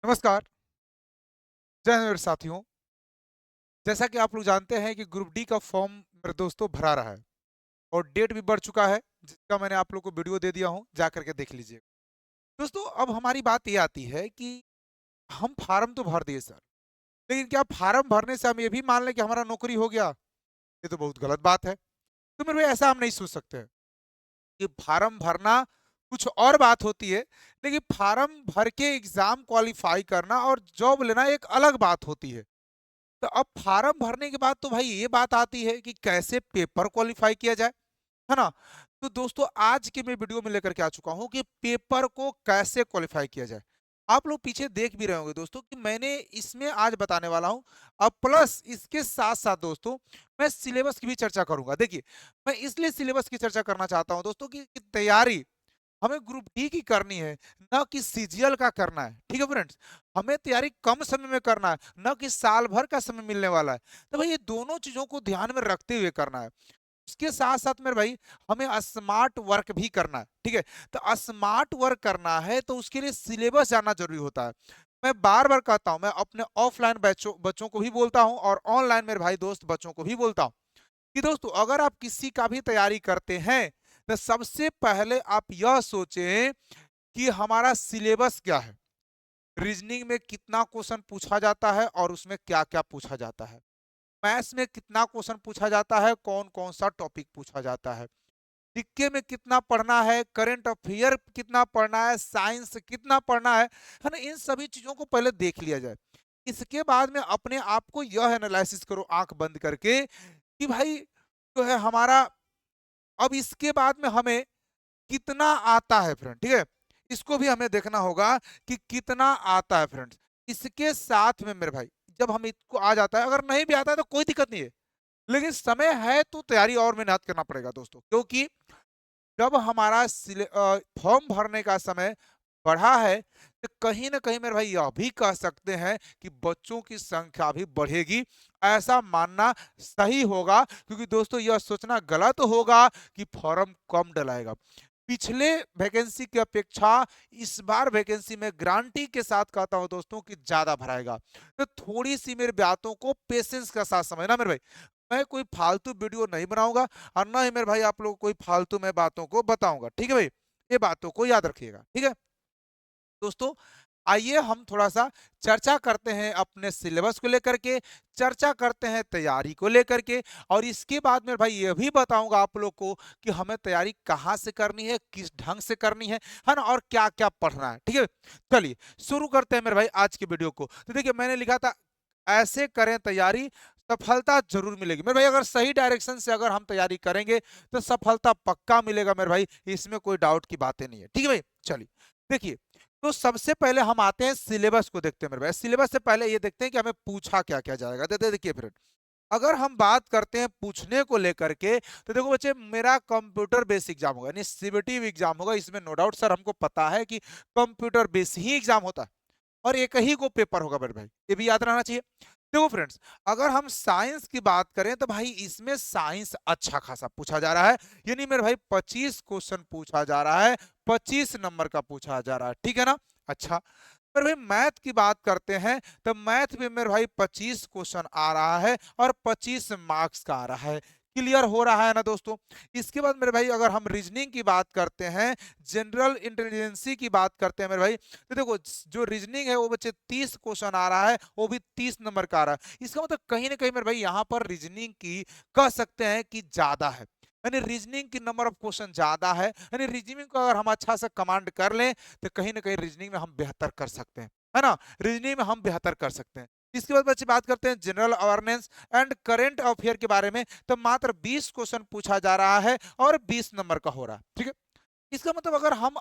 नमस्कार। जय हिंद मेरे साथियों। जैसा कि आप लोग जानते हैं कि ग्रुप डी का फॉर्म मेरे दोस्तों भरा रहा है और डेट भी बढ़ चुका है, जिसका मैंने आप लोग को वीडियो दे दिया हूं, जा करके देख लीजिए। दोस्तों अब हमारी बात ये आती है कि हम फार्म तो भर दिए सर, लेकिन क्या फार्म भरने से हम ये भी मान लें कि हमारा नौकरी हो गया? ये तो बहुत गलत बात है। तो मेरे भाई ऐसा हम नहीं सोच सकते हैं कि फार्म भरना कुछ और बात होती है, लेकिन फार्म भर के एग्जाम क्वालिफाई करना और जॉब लेना एक अलग बात होती है। तो अब फार्म भरने के बाद तो भाई ये बात आती है कि कैसे पेपर क्वालिफाई किया जाए, है ना? तो दोस्तों आज के मैं वीडियो में लेकर के आ चुका हूं कि पेपर को कैसे क्वालिफाई किया जाए। आप लोग पीछे देख भी रहे होंगे दोस्तों कि मैंने इसमें आज बताने वाला हूं। अब प्लस इसके साथ साथ दोस्तों मैं सिलेबस की भी चर्चा करूंगा। देखिए, मैं इसलिए सिलेबस की चर्चा करना चाहता हूं दोस्तों कि तैयारी हमें ग्रुप डी की करनी है, ना कि सीजीएल का करना है। ठीक है फ्रेंड्स, हमें तैयारी कम समय में करना है, ना कि साल भर का समय मिलने वाला है। तो भाई ये दोनों चीजों को ध्यान में रखते हुए करना है। उसके साथ साथ मेरे भाई हमें स्मार्ट वर्क भी करना है। ठीक है, तो स्मार्ट वर्क करना है तो उसके लिए सिलेबस जानना जरूरी होता है। मैं बार बार कहता हूं, मैं अपने ऑफलाइन बच्चों बच्चों को भी बोलता हूं और ऑनलाइन मेरे भाई दोस्त बच्चों को भी बोलता हूं कि दोस्तों अगर आप किसी का भी तैयारी करते हैं तो सबसे पहले आप यह सोचें कि हमारा सिलेबस क्या है, रीजनिंग में कितना क्वेश्चन पूछा जाता है और उसमें क्या क्या पूछा जाता है, मैथ्स में कितना क्वेश्चन पूछा जाता है, कौन कौन सा टॉपिक पूछा जाता है, जीके में कितना पढ़ना है, करंट अफेयर कितना पढ़ना है, साइंस कितना पढ़ना है ना? इन सभी चीजों को पहले देख लिया जाए। इसके बाद में अपने आप को यह एनालिसिस करो आंख बंद करके कि भाई जो है हमारा, अब इसके बाद में हमें कितना आता है फ्रेंड। ठीक है, इसको भी हमें देखना होगा कि कितना आता है फ्रेंड्स। इसके साथ में मेरे भाई जब हम इसको आ जाता है, अगर नहीं भी आता है तो कोई दिक्कत नहीं है, लेकिन समय है तो तैयारी और मेहनत करना पड़ेगा दोस्तों, क्योंकि जब हमारा फॉर्म भरने का समय बढ़ा है तो कहीं ना कहीं मेरे भाई यह भी कह सकते हैं कि बच्चों की संख्या भी बढ़ेगी। ऐसा मानना सही होगा, क्योंकि दोस्तों यह सोचना गलत होगा कि फॉर्म कम डलाएगा। पिछले वैकेंसी की अपेक्षा इस बार वैकेंसी में गारंटी के साथ कहता हूं दोस्तों कि ज्यादा भराएगा। तो थोड़ी सी मेरी बातों को पेशेंस के साथ समझना मेरे भाई। मैं कोई फालतू वीडियो नहीं बनाऊंगा और ना ही मेरे भाई आप लोग कोई फालतू में बातों को बताऊंगा। ठीक है भाई, ये बातों को याद रखिएगा। ठीक है दोस्तों, आइए हम थोड़ा सा चर्चा करते हैं अपने सिलेबस को लेकर के, चर्चा करते हैं तैयारी को लेकर के, और इसके बाद में भाई ये भी बताऊंगा आप लोग को कि हमें तैयारी कहाँ से करनी है, किस ढंग से करनी है ना, और क्या क्या पढ़ना है। ठीक है, चलिए शुरू करते हैं मेरे भाई आज की वीडियो को। तो देखिए मैंने लिखा था ऐसे करें तैयारी, सफलता जरूर मिलेगी। मेरे भाई अगर सही डायरेक्शन से अगर हम तैयारी करेंगे तो सफलता पक्का मिलेगा मेरे भाई, इसमें कोई डाउट की बातें नहीं है। ठीक है भाई, चलिए देखिए, तो सबसे पहले हम आते हैं सिलेबस को देखते हैं मेरे भाई। सिलेबस से पहले ये देखते हैं कि हमें पूछा क्या क्या जाएगा। देखिए फ्रेंड, अगर हम बात करते हैं पूछने को लेकर के, तो देखो बच्चे मेरा कंप्यूटर बेस एग्जाम होगा, यानी सीबीटी एग्जाम होगा। इसमें नो डाउट सर हमको पता है कि कंप्यूटर बेस ही एग्जाम होता है और एक ही को पेपर होगा मेरे भाई, ये भी याद रहना चाहिए। देखो फ्रेंड्स, अगर हम साइंस की बात करें तो भाई इसमें साइंस अच्छा खासा पूछा जा रहा है, यानी मेरे भाई 25 क्वेश्चन पूछा जा रहा है, 25 नंबर का पूछा जा रहा है। ठीक है ना? अच्छा, पर भाई मैथ की बात करते हैं तो मैथ में मेरे भाई 25 क्वेश्चन आ रहा है और 25 मार्क्स का आ रहा है। क्लियर हो रहा है ना दोस्तों? इसके बाद मेरे भाई अगर हम रीजनिंग की बात करते हैं, जनरल इंटेलिजेंसी की बात करते हैं मेरे भाई, तो देखो जो रीजनिंग है वो बच्चे 30 क्वेश्चन आ रहा है, वो भी 30 नंबर का आ रहा है। इसका मतलब कहीं ना कहीं मेरे भाई यहाँ पर रीजनिंग की कह सकते हैं कि ज्यादा है, यानी रीजनिंग की नंबर ऑफ क्वेश्चन ज्यादा है। यानी रीजनिंग को अगर हम अच्छा से कमांड कर लें तो कहीं ना कहीं रीजनिंग में हम बेहतर कर सकते हैं, है ना? रीजनिंग में हम बेहतर कर सकते हैं। इसके बाद बच्चे बात करते हैं general awareness and current affair के बारे में, तो मात्र 20 क्वेश्चन पूछा जा रहा है और 20 नंबर का हो रहा है। ठीक है, इसका मतलब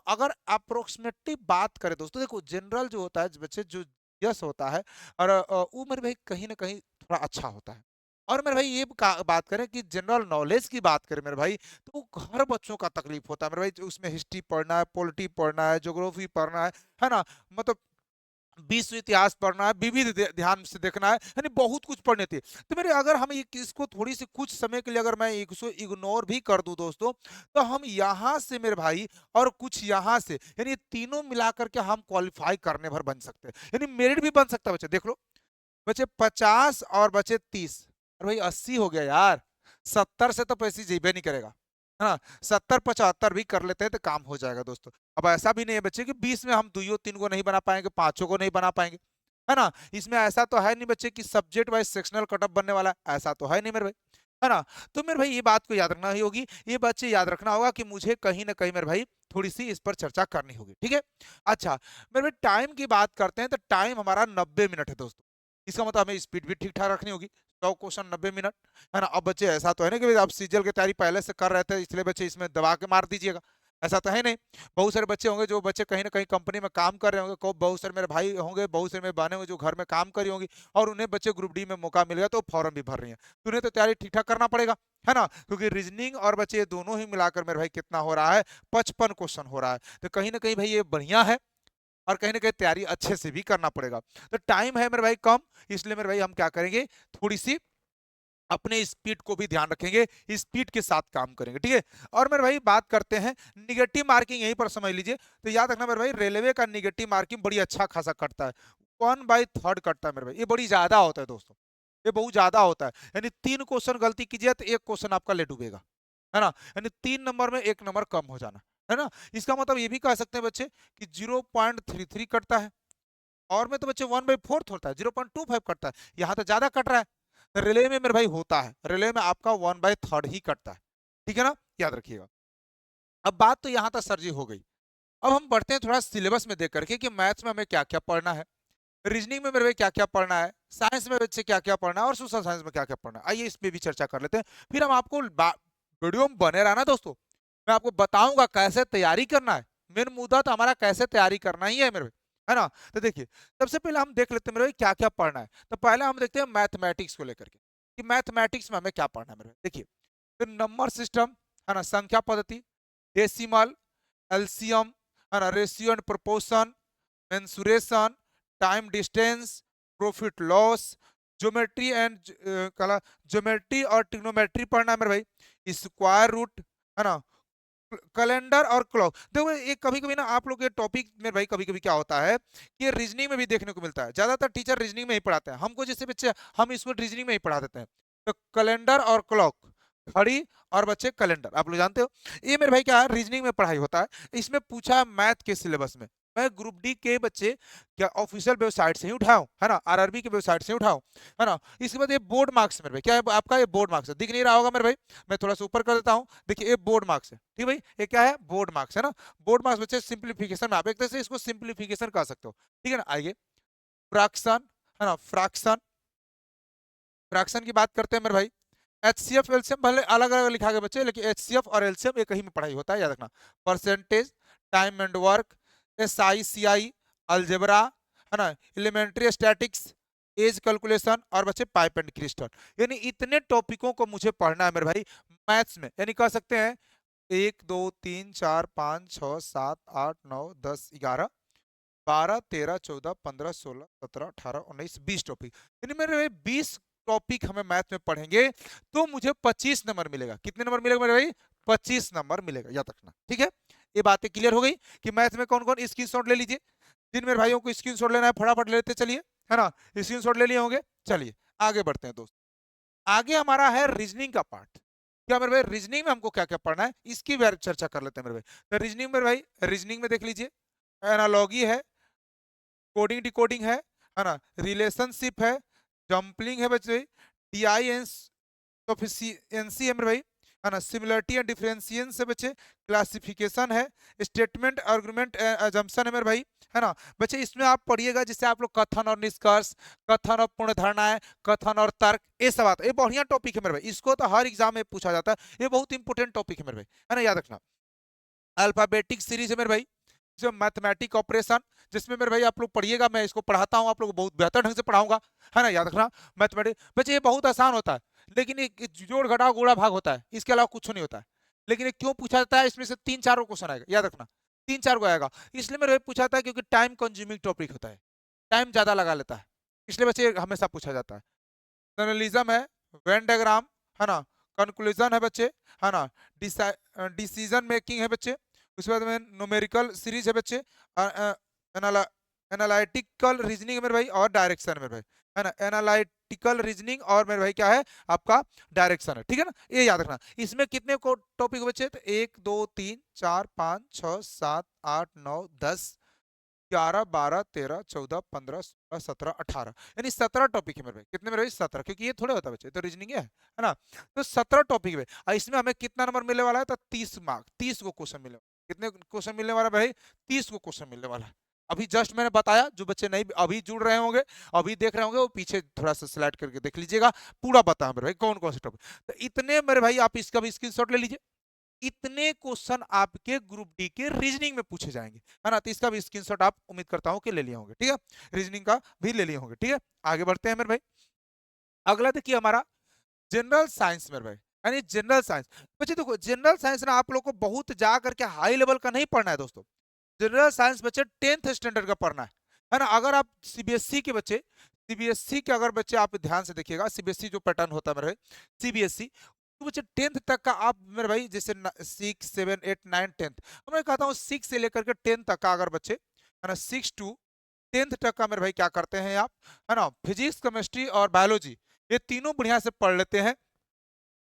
अगर अप्रोक्सीमेटली बात करें दोस्तों, देखो जनरल जो होता है बच्चे, जो यस होता है और वो मेरे भाई कहीं ना कहीं थोड़ा अच्छा होता है। और मेरे भाई ये बात करें कि जनरल नॉलेज की बात करें मेरे भाई, तो वो हर बच्चों का तकलीफ होता है मेरे भाई। उसमें हिस्ट्री पढ़ना है, पॉलिटी पढ़ना है, ज्योग्राफी पढ़ना है ना? मतलब विश्व इतिहास पढ़ना है, विविध ध्यान से देखना है, यानी बहुत कुछ पढ़ने थे। तो मेरे अगर हम इसको थोड़ी सी कुछ समय के लिए अगर मैं इसको इग्नोर भी कर दूं दोस्तों, तो हम यहाँ से मेरे भाई और कुछ यहाँ से, यानी तीनों मिला करके हम क्वालिफाई करने भर बन सकते हैं, यानी मेरिट भी बन सकता है बच्चे। देख लो बच्चे 50 और बचे 30, और भाई 80 हो गया यार, 70 से तो पैसे जेबे नहीं करेगा, है ना। 70 75 भी कर लेते हैं तो काम हो जाएगा दोस्तों। अब ऐसा भी नहीं है बच्चे कि 20 में हम 2 3 को नहीं बना पाएंगे, 5 को नहीं बना पाएंगे, है ना। इसमें ऐसा तो है नहीं बच्चे कि सब्जेक्ट वाइज सेक्शनल कटअप बनने वाला है, ऐसा तो है नहीं मेरे भाई, है ना। तो मेरे भाई ये बात को याद रखना ही होगी, ये बच्चे याद रखना होगा कि मुझे कहीं ना कहीं मेरे भाई थोड़ी सी इस पर चर्चा करनी होगी, ठीक है। अच्छा मेरे भाई टाइम की बात करते हैं, तो टाइम हमारा 90 मिनट है दोस्तों। इसका मतलब हमें स्पीड भी ठीक ठाक रखनी होगी। 100 क्वेश्चन 90 मिनट, है ना। अब बच्चे ऐसा तो है ना कि आप सीजल की तैयारी पहले से कर रहे थे इसलिए बच्चे इसमें दबा के मार दीजिएगा, ऐसा तो है नहीं। बहुत सारे बच्चे होंगे जो बच्चे कहीं ना कहीं कंपनी में काम कर रहे होंगे, को बहुत सारे मेरे भाई होंगे, बहुत सारे मेरे बहनें होंगे जो घर में काम करी होंगी, और उन्हें बच्चे ग्रुप डी में मौका मिल गया तो फॉर्म भी भर रही है, तो उन्हें तो तैयारी ठीक ठाक करना पड़ेगा, है ना। क्योंकि रीजनिंग और बच्चे ये दोनों ही मिलाकर मेरे भाई कितना हो रहा है, 55 क्वेश्चन हो रहा है, तो कहीं ना कहीं भाई ये बढ़िया है, और कहीं ना कहीं तैयारी अच्छे से भी करना पड़ेगा। तो टाइम है मेरे भाई कम, इसलिए मेरे भाई हम क्या करेंगे, थोड़ी सी अपने स्पीड को भी ध्यान रखेंगे, स्पीड के साथ काम करेंगे, ठीक है। और मेरे भाई बात करते हैं निगेटिव मार्किंग, यहीं पर समझ लीजिए। तो याद रखना मेरे भाई रेलवे का निगेटिव मार्किंग बड़ी अच्छा खासा कटता है, 1/3 कटता है मेरे भाई, ये बड़ी ज्यादा होता है दोस्तों, ये बहुत ज्यादा होता है। यानी 3 क्वेश्चन गलती कीजिए तो 1 क्वेश्चन आपका ले डूबेगा, है ना। यानी 3 नंबर में 1 नंबर कम हो जाना, है ना। इसका मतलब ये भी कह सकते हैं बच्चे कि 0.33 कटता है, और में तो बच्चे 1/4 होता है, 0.25 कटता है, यहाँ तो ज्यादा कट रहा है। रिले में मेरे भाई होता है, रिले में आपका 1/3 ही कटता है, ठीक है ना, याद रखिएगा। अब बात तो यहाँ तक सर जी हो गई। अब हम बढ़ते हैं थोड़ा सिलेबस में देख करके कि मैथ्स में हमें क्या क्या पढ़ना है, रीजनिंग में मेरे भाई क्या क्या पढ़ना है, साइंस में बच्चे क्या क्या पढ़ना है, और सोशल साइंस में क्या क्या पढ़ना है। आइए इस पे भी चर्चा कर लेते हैं, फिर हम आपको वीडियो में बने रहना दोस्तों, मैं आपको बताऊंगा कैसे तैयारी करना है। मेन मुद्दा तो हमारा कैसे तैयारी करना ही है मेरे भाई, है ना। तो देखिए सबसे पहले हम देख लेते हैं मेरे भाई क्या क्या पढ़ना है। तो पहले हम देखते हैं मैथमेटिक्स को लेकर के कि मैथमेटिक्स में हमें क्या पढ़ना है मेरे भाई। देखिए फिर नंबर सिस्टम, है ना, संख्या पद्धति, डेसिमल, एलसीएम, है ना, ratio and proportion, mensuration, time distance, profit loss, geometry and कला ज्योमेट्री और ट्रिग्नोमेट्री पढ़ना है मेरे भाई, स्क्वायर रूट, है ना, कैलेंडर और क्लॉक। देखो ये कभी कभी ना आप लोग ये टॉपिक में भाई कभी कभी क्या होता है कि रीजनिंग में भी देखने को मिलता है, ज्यादातर टीचर रीजनिंग में ही पढ़ाते हैं हमको, जैसे बच्चे हम इसको रीजनिंग में ही पढ़ा देते हैं। तो कैलेंडर और क्लॉक, घड़ी और बच्चे कैलेंडर, आप लोग जानते हो ये मेरे भाई क्या है, रीजनिंग में पढ़ाई होता है। इसमें पूछा है मैथ के सिलेबस में, मैं ग्रुप डी के बच्चे क्या ऑफिशियल वेबसाइट से ही उठाऊं, है ना, आरआरबी के वेबसाइट से उठाऊं, है ना। इसके बाद ये बोर्ड मार्क्स मेरे भाई क्या है, आपका ये बोर्ड मार्क्स है, दिख नहीं रहा होगा मेरे भाई, मैं थोड़ा सा ऊपर कर देता हूँ, देखिए ये बोर्ड मार्क्स है, ठीक भाई, ये क्या है, बोर्ड मार्क्स है ना। बोर्ड मार्क्स बच्चे सिंप्लीफिकेशन में आप एक तरह से इसको सिंप्लीफिकेशन कह सकते हो, ठीक है ना। आइए फ्रैक्शन, है ना, फ्रैक्शन, फ्रैक्शन की बात करते हैं मेरे भाई। एचसीएफ एलसीएम भले अलग अलग लिखा गया बच्चे, लेकिन एचसीएफ और एलसीएम एक ही में पढ़ाई होता है, याद रखना। Percentage, time and work, SI algebra, है ना, एलिमेंट्री स्टैटिक्स, एज कैलकुलेशन, और बच्चे पाइप एंड क्रिस्टल, यानी इतने टॉपिकों को मुझे पढ़ना है मेरे भाई मैथ्स में। यानी कह सकते हैं 1 2 3 4 5 6 7 8 9 10 11 12 13 14 15 16 17 18 19 20 टॉपिक, यानी मेरे भाई 20 टॉपिक हमें मैथ में पढ़ेंगे तो मुझे 25 नंबर मिलेगा। कितने नंबर मिलेगा मेरे भाई, 25 नंबर मिलेगा, याद रखना, ठीक है। ये बातें क्लियर हो गई कि मैथ में कौन कौन स्क्रीनशॉट ले लीजिए, जिन मेरे भाइयों को स्क्रीनशॉट लेना है फटाफट ले लेते चलिए, है ना, स्क्रीनशॉट ले लिए होंगे। चलिए आगे बढ़ते हैं दोस्त, आगे हमारा है रीजनिंग का पार्ट। क्या मेरे भाई रीजनिंग में हमको क्या क्या पढ़ना है इसकी भी चर्चा कर लेते हैं मेरे भाई। तो रीजनिंग में भाई, रीजनिंग में देख लीजिए एनालॉगी है, कोडिंग डिकोडिंग है ना, रिलेशनशिप है, जंपलिंग है बच्चे, डीआईएन सफिशिएंसी है मेरे भाई, है ना, सिमिलरिटी एंड डिफरेंशिएशन से बच्चे, क्लासिफिकेशन है, स्टेटमेंट आर्गुमेंट अजम्पशन है मेरे भाई, है ना। बच्चे इसमें आप पढ़िएगा जिससे आप लोग कथन और निष्कर्ष, कथन और पूर्ण धारणाएं, कथन और तर्क, ये सब आता है, ये बढ़िया टॉपिक है मेरे भाई, इसको तो हर एग्जाम में पूछा जाता है, ये बहुत इंपॉर्टेंट टॉपिक है मेरे भाई, है ना, याद रखना। अल्फाबेटिक सीरीज है मेरे भाई, जो मैथमेटिक ऑपरेशन, जिसमें मेरे भाई आप लोग पढ़िएगा, मैं इसको पढ़ाता हूँ आप लोग बहुत बेहतर ढंग से पढ़ाऊंगा, है ना, याद रखना। मैथमेटिक बच्चे ये बहुत आसान होता है, लेकिन एक जोड़ घटाव गुणा भाग होता है, इसके अलावा कुछ नहीं होता है। लेकिन ये क्यों पूछा जाता है, इसमें से 3 4 क्वेश्चन आएगा, याद रखना, 3 4 को आएगा, इसलिए मेरे भाई पूछा जाता है क्योंकि टाइम कंज्यूमिंग टॉपिक होता है, टाइम ज्यादा लगा लेता है, इसलिए बच्चे हमेशा पूछा जाता है। जर्नलिज्म है, वेन डायग्राम है ना, कंक्लूजन है बच्चे, है ना, डिसीजन मेकिंग है बच्चे, उसके बाद में न्यूमेरिकल सीरीज है बच्चे, एनालिटिकल रीजनिंग है मेरे भाई, और डायरेक्शन है मेरे भाई, है ना, एनालिटिकल रीजनिंग और मेरे भाई क्या है आपका डायरेक्शन है, ठीक है ना, ये याद रखना। इसमें कितने को टॉपिक बचे, तो 1 2 3 4 5 6 7 8 9 10 11 12 13 14 15 16 17 18, यानी 17 टॉपिक है मेरे भाई। कितने मेरे भाई? 17, क्योंकि ये थोड़े होता है बच्चे, तो रीजनिंग है ना। तो 17 टॉपिक है, और इसमें हमें कितना नंबर मिलने वाला है, तो 30 मार्क, 30 को क्वेश्चन मिलने वाला। कितने क्वेश्चन मिलने वाला है भाई? 30 को क्वेश्चन मिलने वाला है। अभी जस्ट मैंने बताया, जो बच्चे नहीं अभी जुड़ रहे होंगे, अभी देख रहे होंगे, वो पीछे थोड़ा सा स्लाइड करके देख लीजिएगा, पूरा बताया मेरे भाई कौन कौन से टॉपिक। तो इतने मेरे भाई आप इसका भी स्क्रीनशॉट ले लीजिए। इतने क्वेश्चन आपके ग्रुप डी के रीजनिंग में पूछे जाएंगे, है ना। तो इसका भी स्क्रीनशॉट आप उम्मीद करता हूं कि ले लिए होंगे, ठीक है, रीजनिंग का भी ले लिए होंगे, ठीक है। आगे बढ़ते हैं मेरे भाई। अगला देखिए हमारा जनरल साइंस मेरे भाई, यानी जनरल साइंस। बच्चे देखो, जनरल साइंस ना आप लोग को बहुत जा करके हाई लेवल का नहीं पढ़ना है दोस्तों। जनरल साइंस बच्चे 10th स्टैंडर्ड का पढ़ना है ना। अगर आप सीबीएसई के बच्चे, सीबीएसई के अगर बच्चे आप ध्यान से देखिएगा, सीबीएसई जो पैटर्न होता है मेरे भाई, सीबीएसई तो बच्चे 10th तक का आप मेरे भाई, जैसे 6 7 8 9 10th, मैं कहता हूँ 6 से लेकर के 10 तक का अगर बच्चे, है ना, 6 to 10th तक का मेरे भाई क्या करते हैं आप, है ना, फिजिक्स केमिस्ट्री और बायोलॉजी, ये तीनों बढ़िया से पढ़ लेते हैं,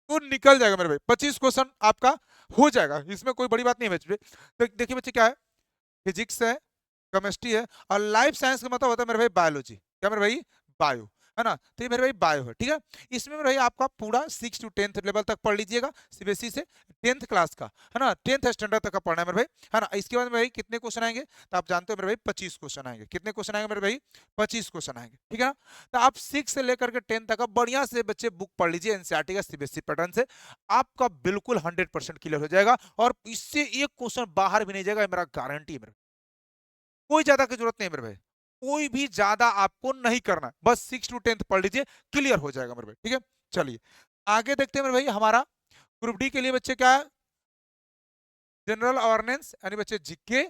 तो निकल जाएगा मेरे भाई। 25 क्वेश्चन आपका हो जाएगा, इसमें कोई बड़ी बात नहीं है बच्चे। तो देखिए बच्चे क्या है, फिजिक्स है, केमिस्ट्री है, और लाइफ साइंस का मतलब होता है मेरे भाई बायोलॉजी। क्या मेरे भाई? बायो, है ना। तो ये मेरे भाई बायो है, ठीक है। इसमें मेरे भाई आपका पूरा 6 to 10th लेवल तक पढ़ लीजिएगा, सीबीएसई से 10th क्लास का, है ना, 10th स्टैंडर्ड तक का पढ़ना है मेरे भाई, है ना। इसके बाद मेरे भाई कितने क्वेश्चन आएंगे, तो आप जानते हो मेरे भाई 25 क्वेश्चन आएंगे। कितने क्वेश्चन आएंगे मेरे भाई? 25 क्वेश्चन आएंगे, ठीक है ना। तो आप 6 से लेकर के 10 तक का बढ़िया से बच्चे बुक पढ़ लीजिए एनसीईआरटी का सीबीएसई पैटर्न से, आपका बिल्कुल 100% क्लियर हो जाएगा, और इससे एक क्वेश्चन बाहर भी नहीं जाएगा, मेरा गारंटी है मेरे। कोई ज्यादा की जरूरत नहीं है मेरे भाई, कोई भी ज्यादा आपको नहीं करना, बस 6 to 10th पढ़ लीजिए, क्लियर हो जाएगा मेरे भाई, ठीक है। चलिए आगे देखते हैं मेरे भाई, हमारा ग्रुप डी के लिए बच्चे क्या है, जनरल अवेयरनेस, यानी बच्चे जीके,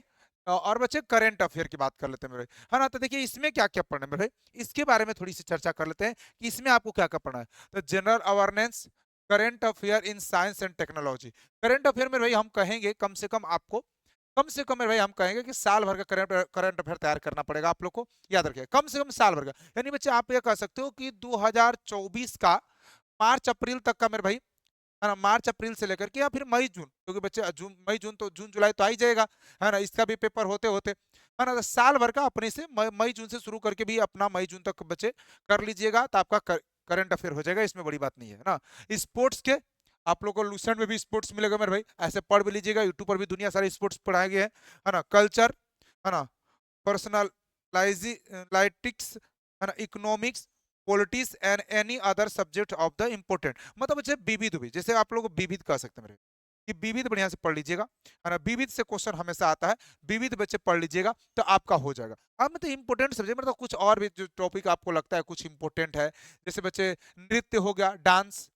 और बच्चे करंट अफेयर की बात कर लेते हैं मेरे भाई, है ना। तो देखिए इसमें क्या क्या पढ़ना है मेरे भाई, इसके बारे में थोड़ी सी चर्चा कर लेते हैं कि इसमें आपको क्या क्या पढ़ना है। तो general awareness, current affair in science and technology. Current affair में भाई हम कहेंगे कम से कम आपको, कम से कम मेरे भाई हम कहेंगे कि साल भर का करंट अफेयर तैयार करना पड़ेगा आप लोग को, याद रखिए कम से कम साल भर का। यानी बच्चे आप ये कह सकते हो कि 2024 का मार्च अप्रैल तक का मेरे भाई, है ना, मार्च अप्रैल से लेकर के या फिर मई जून, क्योंकि बच्चे जून मई जून तो जून जुलाई तो आ ही जाएगा, है ना, इसका भी पेपर होते होते, है ना। तो साल भर का अपने से मई जून से शुरू करके भी अपना मई जून तक बच्चे कर लीजिएगा, तो आपका करंट अफेयर हो जाएगा, इसमें बड़ी बात नहीं है ना। स्पोर्ट्स के आप लोग को लूसेंट में भी स्पोर्ट्स मिलेगा मेरे भाई, ऐसे पढ़ भी लीजिएगा, यूट्यूब पर भी दुनिया सारे स्पोर्ट्स पढ़ाए गए हैं, है ना। कल्चर, है ना, पर्सनलाइटिक्स, है ना, economics, politics and any other subject of the important, मतलब बच्चे विविध भी, जैसे आप लोग विविध कह सकते हैं मेरे कि विविध बढ़िया से पढ़ लीजिएगा, है ना। विविध से क्वेश्चन हमेशा आता है, विविध बच्चे पढ़ लीजिएगा तो आपका हो जाएगा। अब मतलब इंपोर्टेंट सब्जेक्ट मतलब कुछ और भी जो टॉपिक आपको लगता है कुछ इंपोर्टेंट है, जैसे बच्चे नृत्य हो गया, डांस,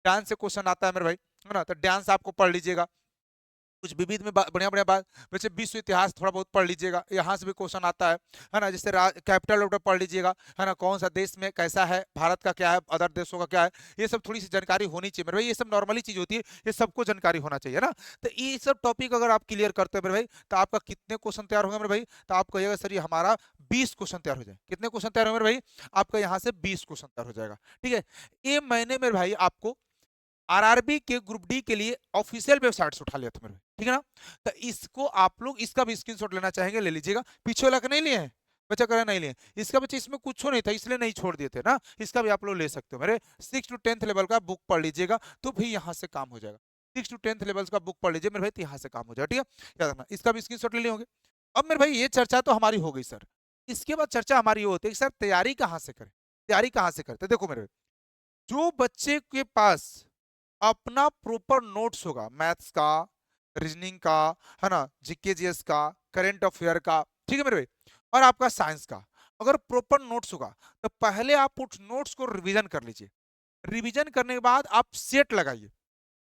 डांस से क्वेश्चन आता है मेरे भाई, है ना, तो डांस आपको पढ़ लीजिएगा। कुछ विविध में बढ़िया बढ़िया बात, वैसे विश्व इतिहास थोड़ा बहुत पढ़ लीजिएगा, यहाँ से भी क्वेश्चन आता है ना। जैसे कैपिटल ऑर्डर पढ़ लीजिएगा, है ना, कौन सा देश में कैसा है, भारत का क्या है, अदर देशों का क्या है, ये सब थोड़ी सी जानकारी होनी चाहिए मेरे भाई, ये सब नॉर्मली चीज होती है, ये सबको जानकारी होना चाहिए ना। तो ये सब टॉपिक अगर आप क्लियर करते हैं मेरे भाई, तो आपका कितने क्वेश्चन तैयार होंगे मेरे भाई, तो आप कहिएगा सर ये हमारा 20 क्वेश्चन तैयार हो जाए। कितने क्वेश्चन तैयार होंगे मेरे भाई? आपका यहाँ से 20 क्वेश्चन तैयार हो जाएगा, ठीक है। ये मैंने मेरे भाई आपको आरआरबी के ग्रुप डी के लिए ऑफिशियल वेबसाइट से उठा लिया था मेरे भाई, ठीक है ना। तो इसको आप लोग इसका भी स्क्रीनशॉट लेना चाहेंगे ले लीजिएगा, पीछे वाला का नहीं लिए हैं बच्चा, करा नहीं लिए इसका बच्चे, इसमें कुछ नहीं था इसलिए नहीं छोड़ दिए थे ना, इसका भी आप लोग ले सकते हो मेरे। 6 to 10th लेवल का बुक पढ़ लीजिएगा तो भी यहाँ से काम हो जाएगा, 6 to 10th लेवल का बुक पढ़ लीजिए मेरे भाई, तो यहाँ से काम हो जाएगा, ठीक है, याद रखना। इसका भी स्क्रीनशॉट ले लिए होंगे। अब मेरे भाई ये चर्चा तो हमारी हो गई सर, इसके बाद चर्चा हमारी ये होती है कि सर तैयारी कहाँ से करें, तैयारी कहाँ से करते, देखो मेरे जो बच्चे के पास अपना प्रॉपर नोट्स होगा, मैथ्स का, रीजनिंग का, है ना, जीके जीएस का, करंट अफेयर का, ठीक है मेरे भाई, और आपका साइंस का, अगर प्रॉपर नोट्स होगा तो पहले आप उस नोट्स को रिवीजन कर लीजिए। रिवीजन करने के बाद आप सेट लगाइए,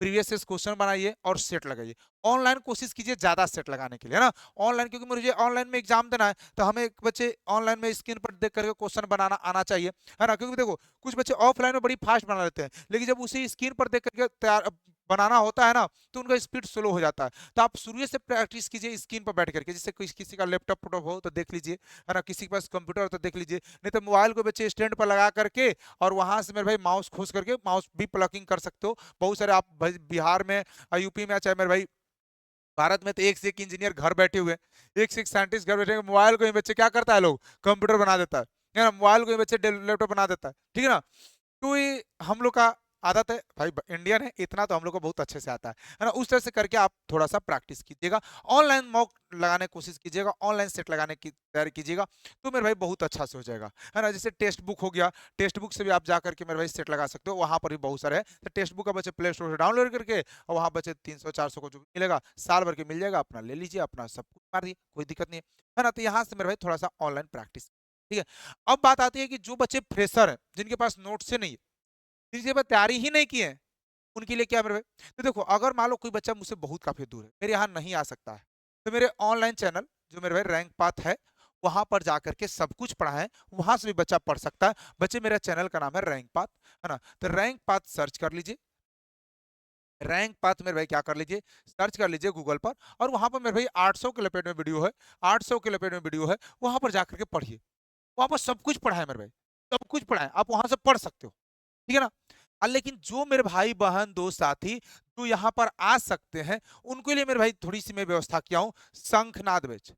प्रीवियस क्वेश्चन बनाइए और सेट लगाइए, ऑनलाइन कोशिश कीजिए ज्यादा सेट लगाने के लिए, है ना। ऑनलाइन, क्योंकि मुझे ऑनलाइन में एग्जाम देना है, तो हमें एक बच्चे ऑनलाइन में स्क्रीन पर देख करके क्वेश्चन बनाना आना चाहिए, है ना। क्योंकि देखो कुछ बच्चे ऑफलाइन में बड़ी फास्ट बना लेते हैं, लेकिन जब उसी स्क्रीन पर देख करके तैयार बनाना होता है ना, तो उनका स्पीड स्लो हो जाता है। तो आप शुरू से प्रैक्टिस कीजिए स्क्रीन पर बैठ करके, जैसे किसी का लैपटॉप हो तो देख लीजिए, है ना, किसी के पास कंप्यूटर हो तो देख लीजिए, नहीं तो मोबाइल को बच्चे स्टैंड पर लगा करके और वहां से मेरे भाई माउस खोज करके माउस भी प्लगिंग कर सकते हो। बहुत सारे आप बिहार में, यूपी में, चाहे मेरे भाई भारत में, तो एक से एक इंजीनियर घर बैठे हुए हैं, एक से एक साइंटिस्ट घर बैठे हुए। मोबाइल को ही बच्चे क्या करता है, लोग कंप्यूटर बना देता है ना, मोबाइल को ही बच्चे लैपटॉप बना देता है, ठीक है ना। तो ये हम लोग का आदत है भाई, इंडियन है इतना तो हम लोग को बहुत अच्छे से आता है ना। उस तरह से करके आप थोड़ा सा प्रैक्टिस कीजिएगा, ऑनलाइन मॉक लगाने की कोशिश कीजिएगा, ऑनलाइन सेट लगाने की तैयारी कीजिएगा, तो मेरे भाई बहुत अच्छा से हो जाएगा, है ना। जैसे टेक्स्ट बुक हो गया, टेक्स्ट बुक से भी आप जा करके मेरे भाई सेट लगा सकते हो, वहां पर भी बहुत सारे हैं। तो टेक्स्ट बुक का बच्चे प्ले स्टोर से डाउनलोड करके, और वहां बच्चे 300 400 को जो मिलेगा साल भर के मिल जाएगा, अपना ले लीजिए, अपना सब कुछ मार दिए, कोई दिक्कत नहीं है ना। तो यहाँ से मेरे भाई थोड़ा सा ऑनलाइन प्रैक्टिस, ठीक है। अब बात आती है कि जो बच्चे फ्रेशर हैं, जिनके पास नोट से नहीं है, जिनके पास तैयारी ही नहीं की है, उनके लिए क्या मेरे भाई, तो देखो अगर मान लो कोई बच्चा मुझसे बहुत काफी दूर है, मेरे यहाँ नहीं आ सकता है, तो मेरे ऑनलाइन चैनल जो मेरे भाई रैंक पाथ है, वहां पर जाकर के सब कुछ पढ़ा है, वहां से भी बच्चा पढ़ सकता है। बच्चे मेरा चैनल का नाम है रैंक पाथ, है ना। तो रैंक पाथ सर्च कर लीजिए, रैंक पाथ मेरे भाई क्या कर लीजिए, सर्च कर लीजिए गूगल पर, और वहां पर मेरे भाई 800 के लपेट में वीडियो है, 800 के लपेट में वीडियो है, वहां पर जाकर के पढ़िए, वहां पर सब कुछ पढ़ा है मेरे भाई, सब कुछ पढ़ा है, आप वहां से पढ़ सकते हो, ठीक है ना। लेकिन जो मेरे भाई बहन दोस्त साथी जो यहाँ पर आ सकते हैं, उनके लिए मेरे भाई थोड़ी सी मैं व्यवस्था किया हूँ, शंखनाद बैच,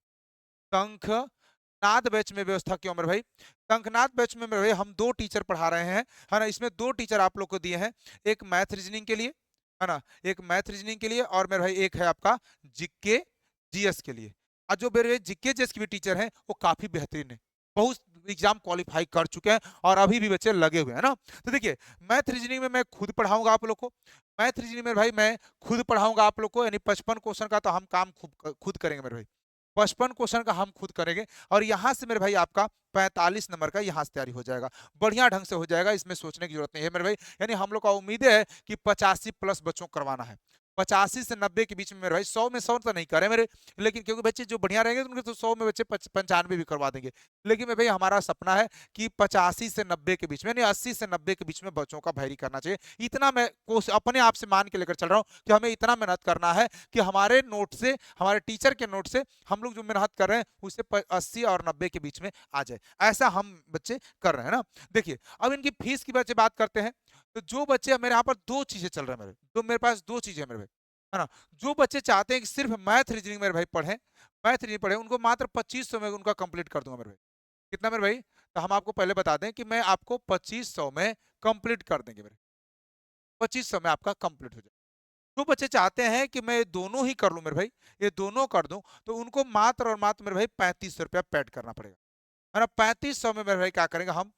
शंखनाद बैच में व्यवस्था किया हूं मेरे भाई। शंखनाद बैच में मेरे भाई हम 2 टीचर पढ़ा रहे हैं, है ना। इसमें 2 टीचर आप लोग को दिए हैं, एक मैथ रीजनिंग के लिए, है ना, एक मैथ रीजनिंग के लिए, और मेरे भाई एक है आपका जीके जीएस के लिए। और जो मेरे जीके जीएस के भी टीचर हैं, वो काफी बेहतरीन है, बहुत एग्जाम क्वालिफाई कर चुके हैं, और अभी भी बच्चे लगे हुए हैं ना। तो देखिए मैथ रीजनिंग में मैं खुद पढ़ाऊंगा आप लोग को, मैथ रीजनिंग में भाई मैं खुद पढ़ाऊंगा आप लोग को, यानी 55 क्वेश्चन का तो हम काम खुद खुद करेंगे मेरे भाई, 55 क्वेश्चन का हम खुद करेंगे। और यहाँ से मेरे भाई आपका 45 नंबर का यहाँ से तैयारी हो जाएगा, बढ़िया ढंग से हो जाएगा, इसमें सोचने की जरूरत नहीं है मेरे भाई। यानी हम लोग का उम्मीद है कि 85+ बच्चों को करवाना है, 85 से 90 के बीच में मेरे भाई, 100 में 100 तो नहीं करे मेरे, लेकिन क्योंकि बच्चे जो बढ़िया रहेंगे तो उनके तो 100 में बच्चे 95 भी करवा देंगे। लेकिन मेरे भाई हमारा सपना है कि 85 से 90 के बीच में, यानी 80 से 90 के बीच में बच्चों का भैरी करना चाहिए। इतना मैं अपने आप से मान के लेकर चल रहा हूँ कि हमें इतना मेहनत करना है कि हमारे नोट से, हमारे टीचर के नोट से हम लोग जो मेहनत कर रहे हैं उससे 80 और 90 के बीच में आ जाए, ऐसा हम बच्चे कर रहे हैं ना। देखिए अब इनकी फीस की बच्चे बात करते हैं, तो जो बच्चे मेरे यहाँ पर 2 चीजें चल रहे हैं मेरे, तो मेरे पास 2 चीजें मेरे भाई, है ना। जो बच्चे चाहते हैं कि सिर्फ मैथ रीजनिंग मेरे भाई पढ़े, मैथ रीजनिंग पढ़े, उनको मात्र 2500 में उनका कंप्लीट कर दूंगा मेरे भाई। कितना मेरे भाई, तो हम आपको पहले बता दें कि मैं आपको 2500 में कंप्लीट कर देंगे मेरे, 2500 में आपका कंप्लीट हो जाए। जो बच्चे चाहते हैं कि मैं दोनों ही कर लूं मेरे भाई, ये दोनों कर दूं, तो उनको मात्र और मात्र मेरे भाई 3500 रुपया पेड करना पड़ेगा, है ना। 3500 में मेरे भाई क्या करेंगे हम,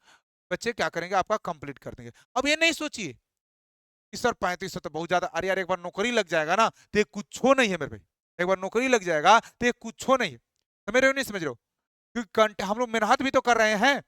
बच्चे क्या करेंगे आपका कंप्लीट कर देंगे। अब ये नहीं सोचिए कि सर 3500 तो बहुत ज्यादा, अरे यार एक बार नौकरी लग जाएगा ना तो ये कुछ नहीं है मेरे भाई, एक बार नौकरी लग जाएगा तो ये कुछ नहीं है, तो मेरे नहीं समझ रहे हो, क्योंकि हम लोग मेहनत भी तो कर रहे हैं,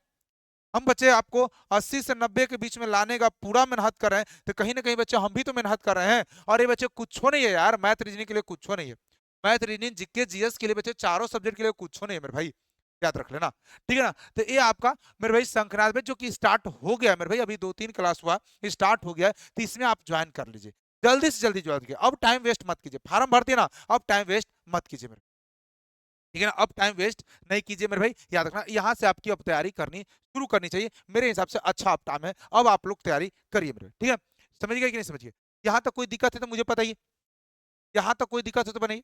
हम बच्चे आपको 80 से 90 के बीच में लाने का पूरा मेहनत कर रहे हैं, तो कहीं ना कहीं बच्चे हम भी तो मेहनत कर रहे हैं। और ये बच्चे कुछ नहीं है यार, मैथ रीजनिंग के लिए कुछ नहीं है, मैथ रीजनिंग जीके जीएस के लिए बच्चे चारों सब्जेक्ट के लिए कुछ नहीं है मेरे भाई, याद रख लेना, ठीक है ना। तो ये आपका मेरे भाई संक्रांत में जो कि स्टार्ट हो गया मेरे भाई, अभी 2 3 क्लास हुआ, स्टार्ट हो गया है, तो इसमें आप ज्वाइन कर लीजिए, जल्दी से जल्दी ज्वाइन कीजिए, अब टाइम वेस्ट मत कीजिए, फार्म भरते हैं ना, अब टाइम वेस्ट मत कीजिए मेरे, ठीक है ना, अब टाइम वेस्ट नहीं कीजिए मेरे भाई। याद रखना यहाँ से आपकी अब तैयारी करनी शुरू करनी चाहिए, मेरे हिसाब से अच्छा अब टाइम है, अब आप लोग तैयारी करिए मेरे, ठीक है। समझ गए कि नहीं समझिए, यहाँ तक कोई दिक्कत है तो मुझे बताइए, यहाँ तक कोई दिक्कत है तो बनाइए।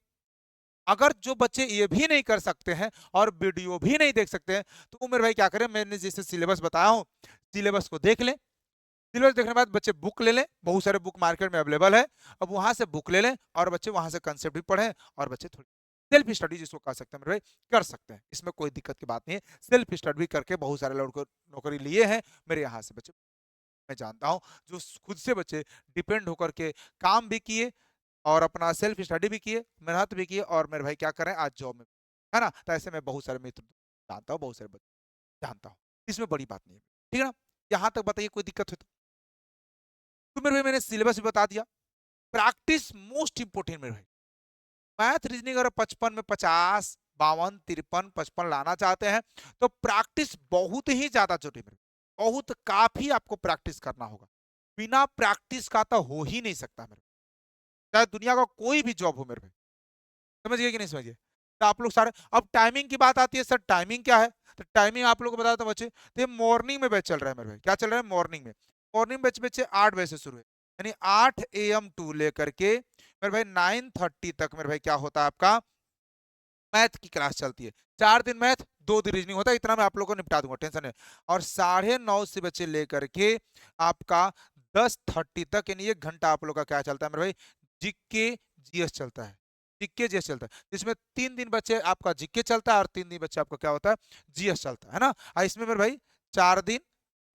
अगर जो बच्चे ये भी नहीं कर सकते हैं और वीडियो भी नहीं देख सकते हैं, तो वो मेरे भाई क्या करें, मैंने जैसे सिलेबस बताया हूँ, सिलेबस को देख लें, सिलेबस देखने के बाद बच्चे बुक ले लें, बहुत सारे बुक मार्केट में अवेलेबल है, अब वहां से बुक ले लें और बच्चे वहां से कंसेप्ट भी पढ़ें, और बच्चे थोड़ी सेल्फ स्टडी जिसको कह सकते हैं मेरे भाई, कर सकते हैं, इसमें कोई दिक्कत की बात नहीं है। सेल्फ स्टडी करके बहुत सारे लोग को नौकरी लिए हैं मेरे यहाँ से बच्चे, मैं जानता हूँ, जो खुद से बच्चे डिपेंड होकर के काम भी किए और अपना सेल्फ स्टडी भी किए, मेहनत भी किए, और मेरे भाई क्या करें आज जॉब में, है ना। तो ऐसे मैं बहुत सारे मित्र जानता हूँ, बहुत सारे बच्चे जानता हूँ, इसमें बड़ी बात नहीं है, ठीक है ना। यहाँ तक बताइए कोई दिक्कत हो तो मेरे भाई मैंने सिलेबस भी बता दिया, प्रैक्टिस मोस्ट इंपोर्टेंट मेरे भाई, मैथ रीजनिंग अगर 55 में 50, 52, 53, 55 लाना चाहते हैं तो प्रैक्टिस बहुत ही ज्यादा जरूरी है, बहुत काफी आपको प्रैक्टिस करना होगा। बिना प्रैक्टिस का तो हो ही नहीं सकता मेरे, चाहे दुनिया का कोई भी जॉब हो मेरे भाई। समझिए कि नहीं समझिए? तो आप लोग सारे, अब टाइमिंग की बात आती है, सर टाइमिंग क्या है? तो टाइमिंग आप लोग को बता दो बच्चे, तो ये मॉर्निंग में बैच चल रहा है मेरे भाई। क्या चल रहा है? मॉर्निंग में। मॉर्निंग बैच बच्चे 8 बजे से शुरू है, यानी 8 AM टू लेकर के मेरे भाई 9:30 तक मेरे भाई क्या होता है आपका, मैथ की क्लास चलती है। 4 दिन मैथ, 2 दिन रीजनिंग होता है, इतना मैं आप लोगों को निपटा दूंगा, टेंशन है। और 9:30 से बच्चे लेकर के आपका 10:30 तक, यानी 1 घंटा आप लोग का क्या चलता है मेरे भाई, जीके जीएस चलता है। जीके जीएस चलता है, जिसमें 3 दिन बच्चे आपका जीके चलता है और 3 दिन बच्चे आपका क्या होता है, जीएस चलता है ना। और इसमें मेरे भाई 4 दिन,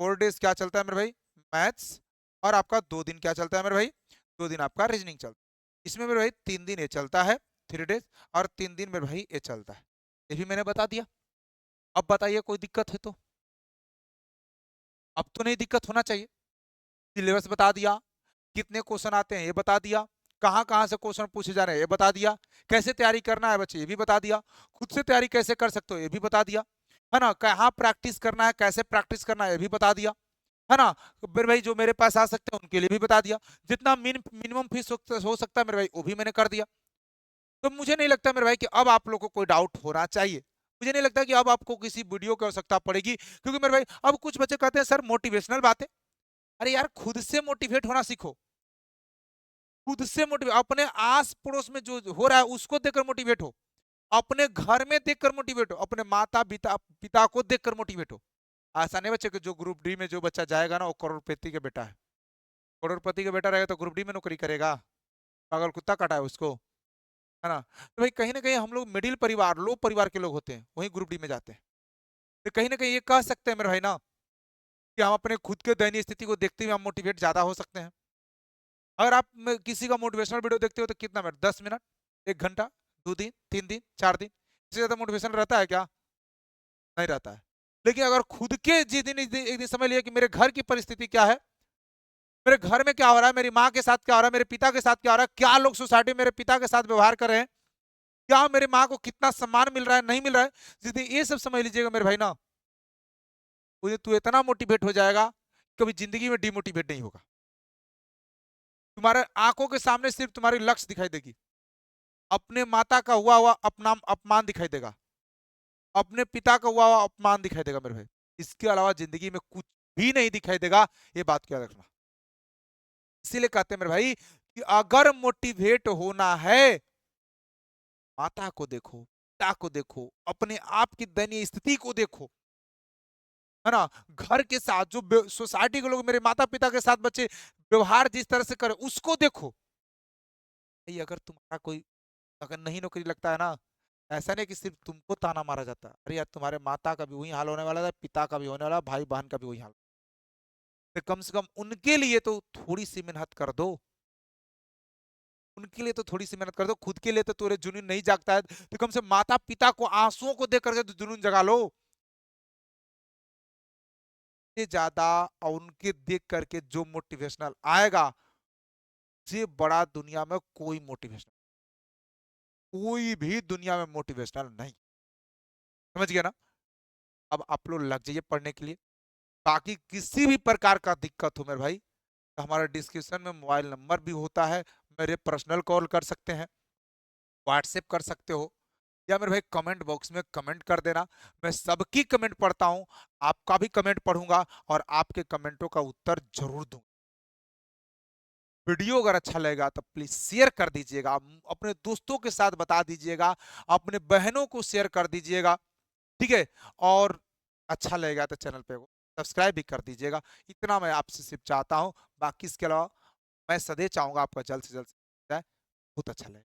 4 डेज क्या चलता है मेरे भाई, मैथ्स। और आपका 2 दिन क्या चलता है मेरे भाई, 2 दिन आपका रीजनिंग चलता है। इसमें मेरे भाई 3 दिन ये चलता है, 3 डेज, और 3 दिन मेरे भाई ये चलता है। ये भी मैंने बता दिया। अब बताइए कोई दिक्कत है तो? अब तो नहीं दिक्कत होना चाहिए। सिलेबस बता दिया, कितने क्वेश्चन आते हैं ये बता दिया, कहाँ कहाँ से क्वेश्चन पूछे जा रहे हैं ये बता दिया, कैसे तैयारी करना है बच्चे ये भी बता दिया, खुद से तैयारी कैसे कर सकते हो ये भी बता दिया, है ना, कहाँ प्रैक्टिस करना है, कैसे प्रैक्टिस करना है ये भी बता दिया, है ना। मेरे भाई जो मेरे पास आ सकते हैं उनके लिए भी बता दिया, जितना मिनिमम फीस हो सकता है मेरे भाई वो भी मैंने कर दिया। तो मुझे नहीं लगता मेरे भाई कि अब आप लोग को कोई डाउट होना चाहिए। मुझे नहीं लगता कि अब आपको किसी वीडियो की आवश्यकता पड़ेगी, क्योंकि मेरे भाई अब कुछ बच्चे कहते हैं सर मोटिवेशनल बातें। अरे यार खुद से मोटिवेट होना सीखो, खुद से मोटिवेट, अपने आस पड़ोस में जो हो रहा है उसको देखकर मोटिवेट हो, अपने घर में देखकर मोटिवेट हो, अपने माता पिता पिता को देखकर मोटिवेट हो। ऐसा नहीं बच्चे कि जो ग्रुप डी में जो बच्चा जाएगा ना वो करोड़पति का बेटा है, करोड़पति का बेटा रहेगा तो ग्रुप डी में नौकरी करेगा? पागल कुत्ता काटा है उसको, है ना। तो भाई कहीं ना कहीं हम लोग मिडिल परिवार, लो परिवार के लोग होते हैं, वही ग्रुप डी में जाते हैं। तो कहीं ना कहीं ये कह सकते हैं मेरे भाई ना कि हम अपने खुद के दयनीय स्थिति को देखते हुए हम मोटिवेट ज्यादा हो सकते हैं। अगर आप किसी का मोटिवेशनल वीडियो देखते हो तो कितना मिनट, 10 मिनट, 1 घंटा, 2 दिन, 3 दिन, 4 दिन, इससे ज्यादा मोटिवेशन रहता है क्या? नहीं रहता है। लेकिन अगर खुद के जिस दिन एक दिन समझ लिया कि मेरे घर की परिस्थिति क्या है, मेरे घर में क्या हो रहा है, मेरी माँ के साथ क्या हो रहा है, मेरे पिता के साथ क्या हो रहा है, क्या लोग सोसाइटी में मेरे पिता के साथ व्यवहार कर रहे हैं, क्या मेरे माँ को कितना सम्मान मिल रहा है, नहीं मिल रहा है, जिस दिन ये सब समझ लीजिएगा मेरे भाई ना, मुझे तू इतना मोटिवेट हो जाएगा, कभी जिंदगी में डिमोटिवेट नहीं होगा। तुम्हारे आंखों के सामने सिर्फ तुम्हारी लक्ष्य दिखाई देगी, अपने माता का हुआ हुआ अपना अपमान दिखाई देगा, अपने पिता का हुआ हुआ अपमान दिखाई देगा मेरे भाई। इसके अलावा जिंदगी में कुछ भी नहीं दिखाई देगा, ये बात क्या रखना। इसीलिए कहते हैं मेरे भाई कि अगर मोटिवेट होना है, माता को देखो, पिता को देखो, अपने आप की दयनीय स्थिति को देखो, है ना, घर के साथ जो सोसाइटी के लोग मेरे माता पिता के साथ बच्चे व्यवहार जिस तरह से करे उसको देखो। भाई अगर तुम्हारा कोई, अगर नहीं नौकरी लगता है ना, ऐसा नहीं कि सिर्फ तुमको ताना मारा जाता है, अरे यार तुम्हारे माता का भी वही हाल होने वाला है, पिता का भी होने वाला है, भाई बहन का भी वही हाल। तो कम से कम उनके लिए तो थोड़ी सी मेहनत कर दो, उनके लिए तो थोड़ी सी मेहनत कर दो, खुद के लिए तो तुम्हारे जुनून नहीं जागता है तो कम से माता पिता को आंसुओं को देख करके तो जुनून जगा लो। ये ज्यादा और उनके देख करके जो मोटिवेशनल आएगा, से बड़ा दुनिया में कोई मोटिवेशनल, कोई भी दुनिया में मोटिवेशनल नहीं। समझ गया ना? अब आप लोग लग जाइए पढ़ने के लिए। बाकी किसी भी प्रकार का दिक्कत हो मेरे भाई, तो हमारे डिस्क्रिप्शन में मोबाइल नंबर भी होता है, मेरे पर्सनल कॉल कर सकते हैं, व्हाट्सएप कर सकते हो, या मेरे भाई कमेंट बॉक्स में कमेंट कर देना। मैं सबकी कमेंट पढ़ता हूं, आपका भी कमेंट पढ़ूंगा और आपके कमेंटों का उत्तर जरूर दूंगा। वीडियो अगर अच्छा लगेगा तो प्लीज शेयर कर दीजिएगा, अपने दोस्तों के साथ बता दीजिएगा, अपने बहनों को शेयर कर दीजिएगा, ठीक है। और अच्छा लगेगा तो चैनल पे सब्सक्राइब भी कर दीजिएगा, इतना मैं आपसे सिर्फ चाहता हूँ। बाकी इसके अलावा मैं सदैव चाहूंगा आपका जल्द से जल्द बहुत अच्छा लगे।